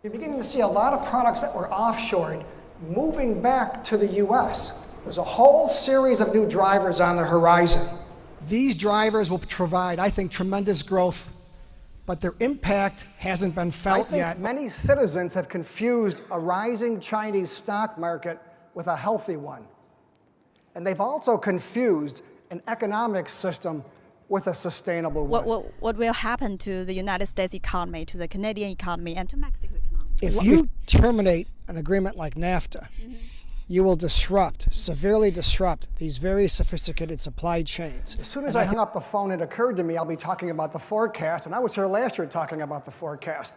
You're beginning to see a lot of products that were offshored moving back to the U.S. There's a whole series of new drivers on the horizon. These drivers will provide, I think, tremendous growth, but their impact hasn't been felt yet. Many citizens have confused a rising Chinese stock market with a healthy one. And they've also confused an economic system with a sustainable one. What will happen to the United States economy, to the Canadian economy, and to Mexico economy? If you terminate an agreement like NAFTA, you will severely disrupt these very sophisticated supply chains. As soon as I hung up the phone, it occurred to me I'll be talking about the forecast, and I was here last year talking about the forecast.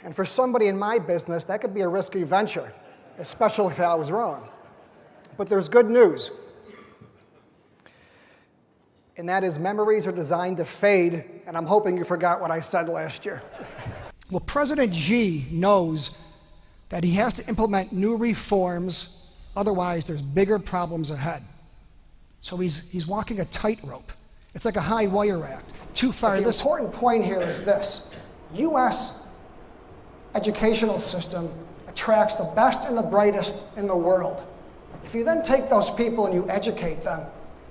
And for somebody in my business, that could be a risky venture, especially if I was wrong. But there's good news, and that is memories are designed to fade, and I'm hoping you forgot what I said last year. Well, President Xi knows that he has to implement new reforms, otherwise there's bigger problems ahead. So he's walking a tightrope. It's like a high wire act. Too far. The important point here is this: U.S. educational system attracts the best and the brightest in the world. If you then take those people and you educate them,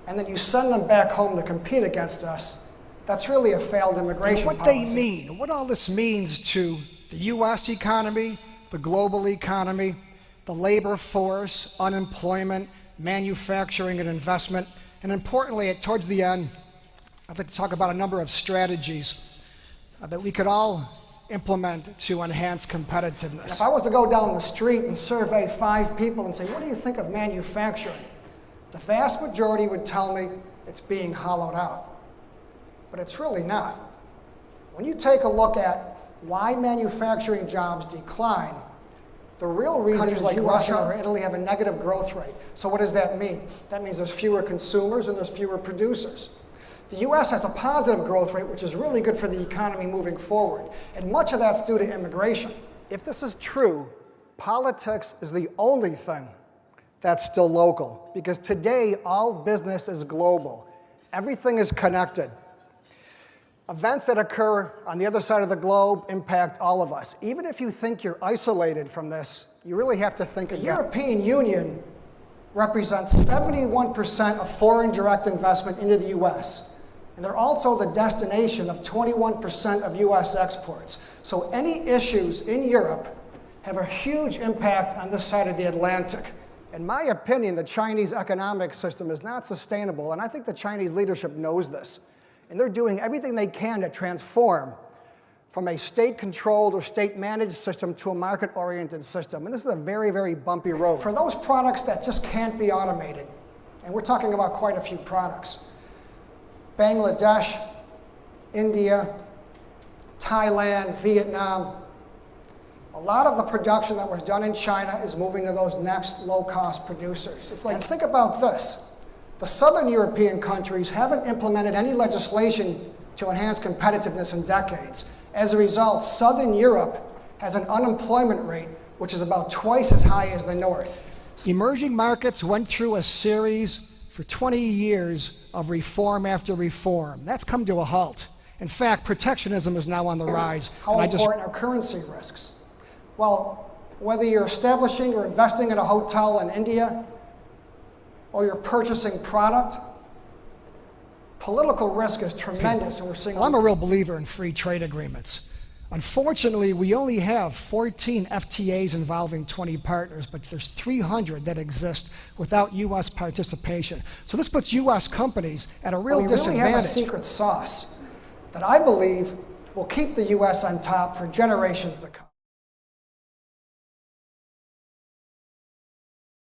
and then you send them back home to compete against us, that's really a failed immigration policy. What they mean, what all this means to the U.S. economy, the global economy, the labor force, unemployment, manufacturing and investment, and importantly, towards the end, I'd like to talk about a number of strategies that we could all implement to enhance competitiveness. If I was to go down the street and survey 5 people and say, what do you think of manufacturing? The vast majority would tell me it's being hollowed out. But it's really not. When you take a look at why manufacturing jobs decline, the real reason is like Russia or Italy have a negative growth rate. So what does that mean? That means there's fewer consumers and there's fewer producers. The U.S. has a positive growth rate, which is really good for the economy moving forward. And much of that's due to immigration. If this is true, politics is the only thing that's still local. Because today, all business is global. Everything is connected. Events that occur on the other side of the globe impact all of us. Even if you think you're isolated from this, you really have to think again. The European Union represents 71% of foreign direct investment into the U.S. And they're also the destination of 21% of U.S. exports. So any issues in Europe have a huge impact on this side of the Atlantic. In my opinion, the Chinese economic system is not sustainable, and I think the Chinese leadership knows this. And they're doing everything they can to transform from a state-controlled or state-managed system to a market-oriented system. And this is a very, very bumpy road. For those products that just can't be automated, and we're talking about quite a few products, Bangladesh, India, Thailand, Vietnam, a lot of the production that was done in China is moving to those next low-cost producers. It's like, think about this. The southern European countries haven't implemented any legislation to enhance competitiveness in decades. As a result, southern Europe has an unemployment rate which is about twice as high as the north. Emerging markets went through a series for 20 years of reform after reform. That's come to a halt. In fact, protectionism is now on the rise. How important are currency risks? Well, whether you're establishing or investing in a hotel in India, or you're purchasing product, political risk is tremendous, and we're seeing. Well, I'm a real believer in free trade agreements. Unfortunately, we only have 14 FTAs involving 20 partners, but there's 300 that exist without U.S. participation. So this puts U.S. companies at a real disadvantage. We really have a secret sauce that I believe will keep the U.S. on top for generations to come.